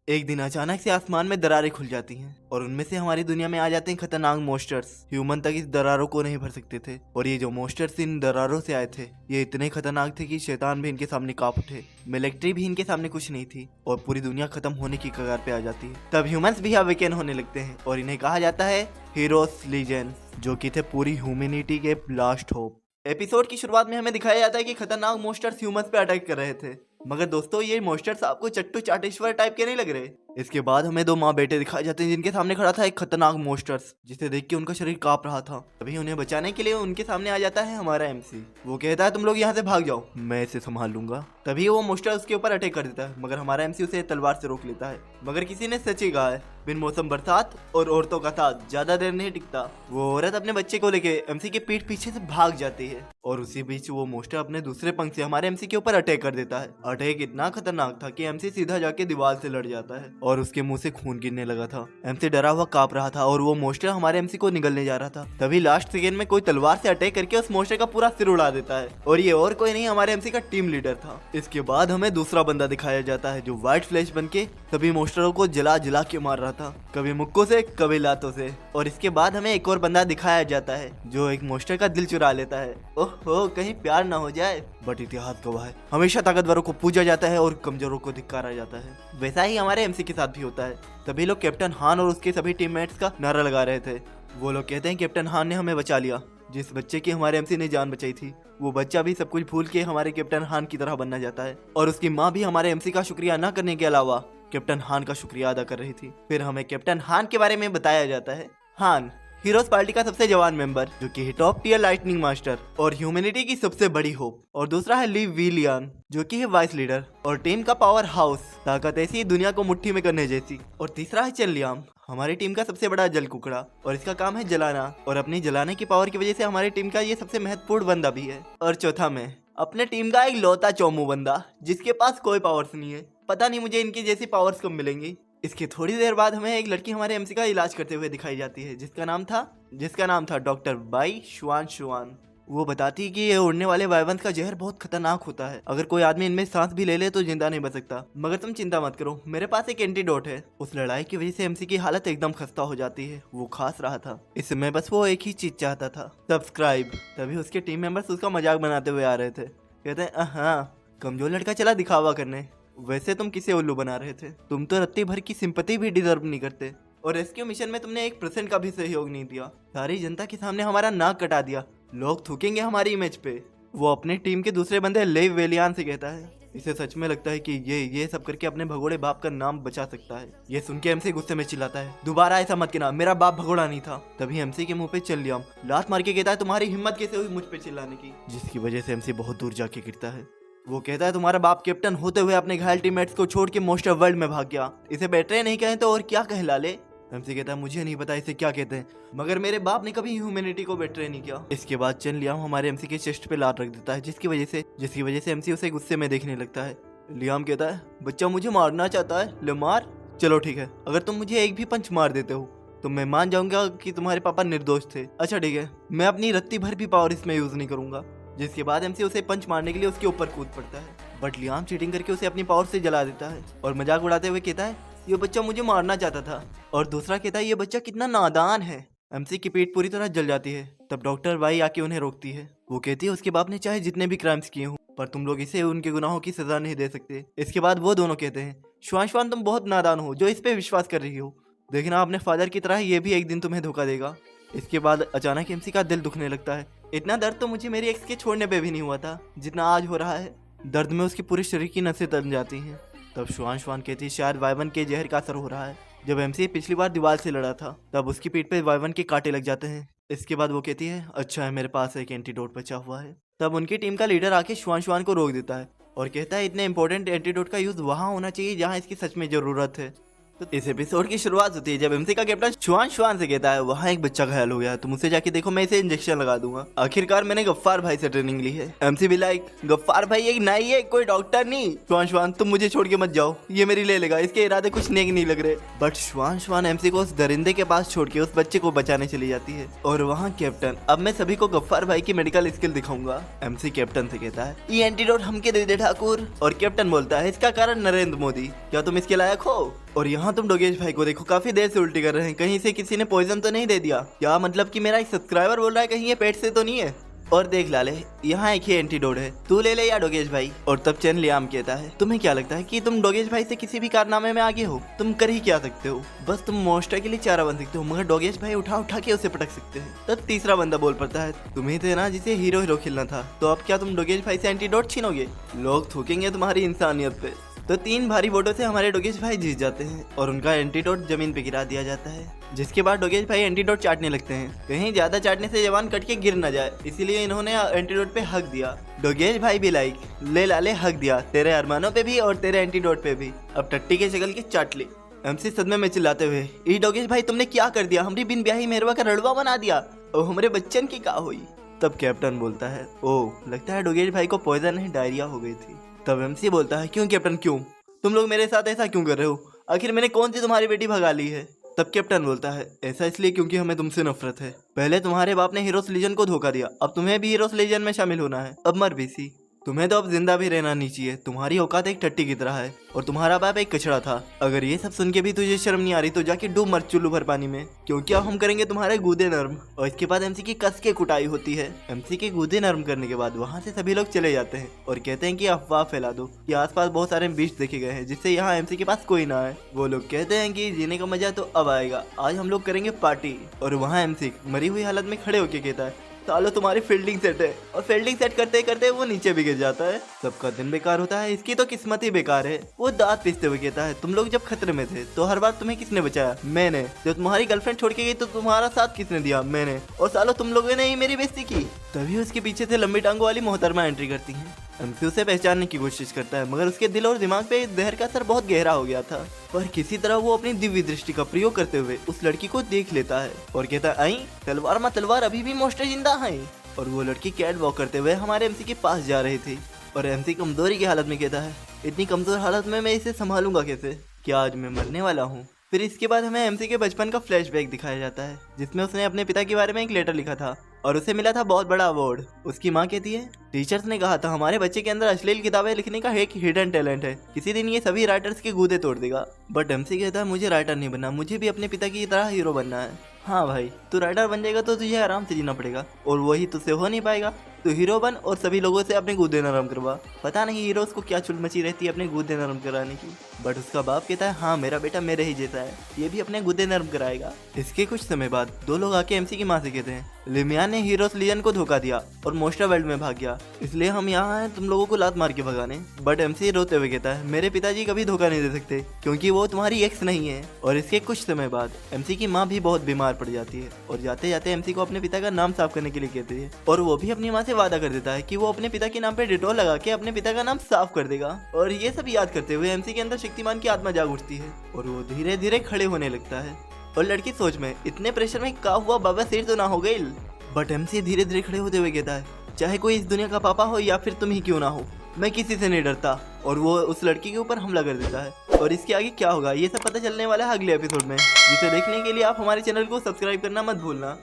एक दिन अचानक से आसमान में दरारें खुल जाती हैं और उनमें से हमारी दुनिया में आ जाते हैं खतरनाक मॉन्स्टर्स। ह्यूमन तक इस दरारों को नहीं भर सकते थे और ये जो मॉन्स्टर्स इन दरारों से आए थे ये इतने खतरनाक थे कि शैतान भी इनके सामने कांप उठे। मिलिट्री भी इनके सामने कुछ नहीं थी और पूरी दुनिया खत्म होने की कगार पे आ जाती है। तब ह्यूमंस भी अवेकन होने लगते हैं और इन्हें कहा जाता है हीरोज लीजेंड, जो कि थे पूरी ह्यूमैनिटी के लास्ट होप। एपिसोड की शुरुआत में हमें दिखाया जाता है कि खतरनाक मॉन्स्टर्स ह्यूमंस पे अटैक कर रहे थे, मगर दोस्तों ये मॉन्स्टर्स आपको चट्टू चाटेश्वर टाइप के नहीं लग रहे। इसके बाद हमें दो माँ बेटे दिखाए जाते हैं जिनके सामने खड़ा था एक खतरनाक मॉन्स्टर्स, जिसे देख के उनका शरीर कांप रहा था। तभी उन्हें बचाने के लिए उनके सामने आ जाता है हमारा एमसी। वो कहता है तुम लोग यहाँ से भाग जाओ, मैं इसे संभाल लूंगा। तभी वो मॉन्स्टर उसके ऊपर अटैक कर देता है, मगर हमारा एमसी उसे तलवार से रोक लेता है। मगर किसी ने सच ही कहा है, बिन मौसम बरसात और औरतों का साथ ज्यादा देर नहीं टिकता। वो औरत अपने बच्चे को लेके एमसी के पीठ पीछे से भाग जाती है और उसी बीच वो मॉन्स्टर अपने दूसरे पंख से हमारे एमसी के ऊपर अटैक कर देता है। अटैक इतना खतरनाक था कि एमसी सीधा जाके दीवार से लड़ जाता है और उसके मुंह से खून गिरने लगा था। एमसी डरा हुआ कांप रहा था और वो मॉन्स्टर हमारे एमसी को निगलने जा रहा था। तभी लास्ट सेकेंड में कोई तलवार से अटैक करके उस मॉन्स्टर का पूरा सिर उड़ा देता है और ये और कोई नहीं हमारे एमसी का टीम लीडर था। इसके बाद हमें दूसरा बंदा दिखाया जाता है जो व्हाइट फ्लैश बन के सभी मॉन्स्टरों को जला जला के मार रहा था, कभी मुक्कों से कभी लातों से। और इसके बाद हमें एक और बंदा दिखाया जाता है जो एक मॉन्स्टर का दिल चुरा लेता है। ओहो, कहीं प्यार ना हो जाए। बट इतिहास गवाह है, हमेशा ताकतवरों को पूजा जाता है और कमजोरों को धिक्कारा जाता है। वैसा ही हमारे एमसी के साथ भी होता है। सभी लोग कैप्टन हान और उसके सभी टीममेट्स का नारा लगा रहे थे। वो लोग कहते हैं कैप्टन हान ने हमें बचा लिया। जिस बच्चे की हमारे एमसी ने जान बचाई थी वो बच्चा भी सब कुछ भूल के हमारे कैप्टन हान की तरह बनना जाता है और उसकी माँ भी हमारे एमसी का शुक्रिया न करने के अलावा कैप्टन हान का शुक्रिया अदा कर रही थी। फिर हमें कैप्टन हान के बारे में बताया जाता है। हान हीरोज पार्टी का सबसे जवान मेंबर, जो कि टॉप टियर लाइटनिंग मास्टर और ह्यूमैनिटी की सबसे बड़ी होप। और दूसरा है ली विलियन, जो कि है वाइस लीडर और टीम का पावर हाउस, ताकत ऐसी दुनिया को मुट्ठी में करने जैसी। और तीसरा है चेन लियाम, हमारी टीम का सबसे बड़ा जल कुकड़ा और इसका काम है जलाना और अपनी जलाने की पावर की वजह से हमारी टीम का ये सबसे महत्वपूर्ण बंदा भी है। और चौथा में अपने टीम का एक लौता चौमू बंदा जिसके पास कोई पावर्स नहीं है। पता नहीं मुझे इनकी जैसी पावर्स कब मिलेंगी। इसके थोड़ी देर बाद हमें एक लड़की हमारे एमसी का इलाज करते हुए दिखाई जाती है जिसका नाम था डॉक्टर बाई शुआन। वो बताती है कि ये उड़ने वाले वायवंश का जहर बहुत खतरनाक होता है, अगर कोई आदमी इनमें सांस भी ले ले तो जिंदा नहीं बच सकता। मगर तुम चिंता मत करो, मेरे पास एक एंटीडोट है। उस लड़ाई की वजह से एमसी की हालत एकदम खस्ता हो जाती है, वो खास रहा था। इस समय बस वो एक ही चीज चाहता था, सब्सक्राइब। तभी उसके टीम मेंबर्स उसका मजाक बनाते हुए आ रहे थे। कहते हैं हाँ, कमजोर लड़का चला दिखावा करने। वैसे तुम किसे उल्लू बना रहे थे? तुम तो रत्ती भर की सिंपैथी भी डिजर्व नहीं करते और रेस्क्यू मिशन में तुमने 1% का भी सहयोग नहीं दिया। सारी जनता के सामने हमारा नाक कटा दिया, लोग थूकेंगे हमारी इमेज पे। वो अपने टीम के दूसरे बंदे लेव वेलियान से कहता है। इसे सच में लगता है कि ये सब करके अपने भगोड़े बाप का नाम बचा सकता है। ये सुन के एमसी गुस्से में चिल्लाता है, दोबारा ऐसा मत कहना, मेरा बाप भगोड़ा नहीं था। तभी एमसी के मुंह पे चल लिया लात मार के कहता है तुम्हारी हिम्मत कैसे हुई मुझ पे चिल्लाने की, जिसकी वजह से एमसी बहुत दूर जाके गिरता है। वो कहता है तुम्हारा बाप कैप्टन होते हुए अपने घायल टीममेट्स को छोड़ के मॉन्स्टर वर्ल्ड में भाग गया, इसे बेटरे नहीं कहें तो और क्या कहे लाले। एमसी कहता है मुझे नहीं पता इसे क्या कहते हैं, मगर मेरे बाप ने कभी ह्यूमैनिटी को बेटरे नहीं किया। इसके बाद चेन लियाम हमारे एमसी के चेस्ट पे लात रख देता है, जिसकी वजह से एमसी उसे गुस्से में देखने लगता है। लियाम कहता है बच्चा मुझे मारना चाहता है, ले मार। चलो ठीक है, अगर तुम मुझे एक भी पंच मार देते हो तो मैं मान जाऊंगा कि तुम्हारे पापा निर्दोष थे। अच्छा ठीक है, मैं अपनी रत्ती भर भी पावर इसमें यूज नहीं करूंगा। जिसके बाद एमसी उसे पंच मारने के लिए उसके ऊपर कूद पड़ता है, बट लियाम चीटिंग करके उसे अपनी पावर से जला देता है और मजाक उड़ाते हुए कहता है ये बच्चा मुझे मारना चाहता था। और दूसरा कहता है ये बच्चा कितना नादान है। एमसी की पीठ पूरी तरह जल जाती है। तब डॉक्टर वाई आके उन्हें रोकती है। वो कहती है उसके बाप ने चाहे जितने भी क्राइम्स किए हों, पर तुम लोग इसे उनके गुनाहों की सजा नहीं दे सकते। इसके बाद वो दोनों कहते हैं श्वान तुम बहुत नादान हो जो इस पे विश्वास कर रही हो, देखना अपने फादर की तरह ये भी एक दिन तुम्हें धोखा देगा। इसके बाद अचानक एमसी का दिल दुखने लगता है। इतना दर्द तो मुझे मेरी एक्स के छोड़ने पे भी नहीं हुआ था जितना आज हो रहा है। दर्द में उसके पूरे शरीर की नसें तन जाती हैं। तब श्वान कहती है शायद वाइवन के जहर का असर हो रहा है। जब एमसी पिछली बार दीवार से लड़ा था तब उसकी पीठ पे वाइवन के कांटे लग जाते हैं। इसके बाद वो कहती है अच्छा है मेरे पास एक एंटीडोट बचा हुआ है। तब उनकी टीम का लीडर आके श्वान को रोक देता है और कहता है इतने इंपॉर्टेंट एंटीडोट का यूज वहाँ होना चाहिए जहाँ इसकी सच में जरूरत है। तो इस एपिसोड की शुरुआत होती है जब एमसी का कैप्टन श्वान से कहता है वहाँ एक बच्चा घायल हो गया, तुम उसे जाके देखो, मैं इसे इंजेक्शन लगा दूंगा। आखिरकार मैंने गफ्फार भाई से ट्रेनिंग ली है। एमसी भी लाइक गफ्फार भाई एक नाई है, कोई डॉक्टर नहीं। श्वान तुम मुझे छोड़ के मत जाओ, ये मेरी ले लेगा, इसके इरादे कुछ नेक नहीं लग रहे। बट श्वान एमसी को उस दरिंदे के पास छोड़ के उस बच्चे को बचाने चली जाती है। और वहाँ कैप्टन अब मैं सभी को गफ्फार भाई की मेडिकल स्किल दिखाऊंगा। एमसी कैप्टन से कहता है ये एंटीडोट हमके दे दे ठाकुर। और कैप्टन बोलता है इसका कारण नरेंद्र मोदी, क्या तुम इसके लायक हो? और यहाँ तुम डोगेश भाई को देखो, काफी देर से उल्टी कर रहे हैं। कहीं से किसी ने पॉइजन तो नहीं दे दिया? क्या मतलब कि मेरा एक सब्सक्राइबर बोल रहा है कहीं ये पेट से तो नहीं है? और देख लाले, यहाँ एक ही एंटीडोट है, तू ले ले या डोगेश भाई। और तब चैन लियाम कहता है, तुम्हें क्या लगता है कि तुम डोगेश भाई से किसी भी कारनामे में आगे हो? तुम कर ही क्या सकते हो? बस तुम मोस्टर के लिए चारा बन सकते हो, मगर डोगेश भाई उठा उठा के उसे पटक सकते हैं। तब तीसरा बंदा बोल पड़ता है, तुम्हें थे ना जिसे हीरो हीरो खेलना था, तो अब क्या तुम डोगेश भाई से एंटीडोट छीनोगे? लोग थूकेंगे तुम्हारी इंसानियत पे। तो 3 भारी वोटों से हमारे डोगेश भाई जीत जाते हैं और उनका एंटीडोट जमीन पे गिरा दिया जाता है। जिसके बाद डोगेश भाई एंटीडोट चाटने लगते हैं, कहीं ज्यादा चाटने से जवान कट के गिर न जाए, इसीलिए इन्होंने एंटीडोट पे हक दिया। डोगेश भाई भी लाइक, ले लाले हक दिया, तेरे अरमानों पे भी और तेरे एंटीडोट पे भी, अब टट्टी के शक्ल की चाट ली। एमसी सदमे में चिल्लाते हुए, ई डोगेश भाई तुमने क्या कर दिया? हमारी बिन ब्याही मेहरवा का रड़वा बना दिया, और हमारे बच्चन की का हुई? तब कैप्टन बोलता है, ओह लगता है डोगेश भाई को पॉइजन नहीं डायरिया हो गई थी। तब एमसी बोलता है, क्यों कैप्टन क्यों? तुम लोग मेरे साथ ऐसा क्यों कर रहे हो? आखिर मैंने कौन सी तुम्हारी बेटी भगा ली है? तब कैप्टन बोलता है, ऐसा इसलिए क्योंकि हमें तुमसे नफरत है। पहले तुम्हारे बाप ने हीरोज लीजन को धोखा दिया, अब तुम्हें भी हीरोज लीजन में शामिल होना है। अब मर भी सी, तुम्हें तो अब जिंदा भी रहना नहीं चाहिए। तुम्हारी औकात एक टट्टी की तरह है और तुम्हारा बाप एक कचड़ा था। अगर ये सब सुन के भी तुझे शर्म नहीं आ रही तो जाके डूब मर चुल्लू भर पानी में, क्योंकि अब हम करेंगे तुम्हारे गूदे नर्म। और इसके बाद एमसी की कस के कुटाई होती है। एमसी के गूदे नर्म करने के बाद वहाँ से सभी लोग चले जाते हैं और कहते हैं कि अफवाह फैला दो कि आसपास बहुत सारे बीच देखे गए हैं जिससे यहाँ एमसी के पास कोई ना है। वो लोग कहते हैं कि जीने का मजा तो अब आएगा, आज हम लोग करेंगे पार्टी। और वहाँ एमसी मरी हुई हालत में खड़े होके कहता है, सालो तुम्हारी फील्डिंग सेट है। और फील्डिंग सेट करते करते वो नीचे भी गिर जाता है। सबका दिन बेकार होता है, इसकी तो किस्मत ही बेकार है। वो दांत पीसते हुए कहता है, तुम लोग जब खतरे में थे तो हर बार तुम्हें किसने बचाया? मैंने। जब तुम्हारी गर्लफ्रेंड छोड़ के गई तो तुम्हारा साथ किसने दिया? मैंने। और सालो तुम लोगों ने ही मेरी बेइज्जती की। तभी उसके पीछे से लंबी टांगों वाली मोहतरमा एंट्री करती है। एमसी उसे पहचानने की कोशिश करता है, मगर उसके दिल और दिमाग पे जहर का असर बहुत गहरा हो गया था। पर किसी तरह वो अपनी दिव्य दृष्टि का प्रयोग करते हुए उस लड़की को देख लेता है और कहता है, आई तलवार मा तलवार, अभी भी मोस्टर जिंदा है। और वो लड़की कैट वॉक करते हुए हमारे एमसी के पास जा रही थी और एमसी कमजोरी की हालत में कहता है, इतनी कमजोर हालत में मैं इसे संभालूंगा कैसे? क्या आज मैं मरने वाला हूँ? फिर इसके बाद हमें एमसी के बचपन का फ्लैशबैक दिखाया जाता है, जिसमें उसने अपने पिता के बारे में एक लेटर लिखा था और उसे मिला था बहुत बड़ा अवार्ड। उसकी माँ कहती है, टीचर्स ने कहा था हमारे बच्चे के अंदर अश्लील किताबें लिखने का एक हिडन टैलेंट है, किसी दिन ये सभी राइटर्स के गूदे तोड़ देगा। बट एमसी कहता है, मुझे राइटर नहीं बनना, मुझे भी अपने पिता की तरह हीरो बनना है। हाँ भाई, तू राइटर बन जाएगा तो तुझे आराम से जीना पड़ेगा, और वही तुझसे हो नहीं पाएगा। तो हीरो बन और सभी लोगों से अपने गूदे नरम करवा। पता नहीं हीरोज को क्या चुल मची रहती है अपने गूदे नरम कराने की। बट उसका बाप कहता है, हाँ मेरा बेटा मेरे ही जैसा है, ये भी अपने गूदे नरम कराएगा। इसके कुछ समय बाद 2 लोग आके एमसी की माँ से कहते हैं, लिमिया ने हीरोज लीजन को धोखा दिया और मोस्टर वर्ल्ड में भाग गया, इसलिए हम यहाँ हैं तुम लोगों को लात मार के भगाने। बट एमसी रोते हुए कहता है, मेरे पिताजी कभी धोखा नहीं दे सकते, क्योंकि वो तुम्हारी एक्स नहीं है। और इसके कुछ समय बाद एमसी की माँ भी बहुत बीमार पड़ जाती है और जाते जाते एमसी को अपने पिता का नाम साफ करने के लिए कहती है। और वो भी अपनी माँ से वादा कर देता है कि वो अपने पिता के नाम पे डिटोल लगा के अपने पिता का नाम साफ कर देगा। और ये सब याद करते हुए एमसी के अंदर शक्तिमान की आत्मा जाग उठती है और वो धीरे धीरे खड़े होने लगता है। और लड़की सोच में, इतने प्रेशर में का हुआ बाबा सिर तो ना हो गई। बट एमसी धीरे धीरे खड़े होते हुए कहता है, चाहे कोई इस दुनिया का पापा हो या फिर तुम ही क्यों ना हो, मैं किसी से नहीं डरता। और वो उस लड़की के ऊपर हमला कर देता है। और इसके आगे क्या होगा ये सब पता चलने वाला है अगले एपिसोड में, जिसे देखने के लिए आप हमारे चैनल को सब्सक्राइब करना मत भूलना।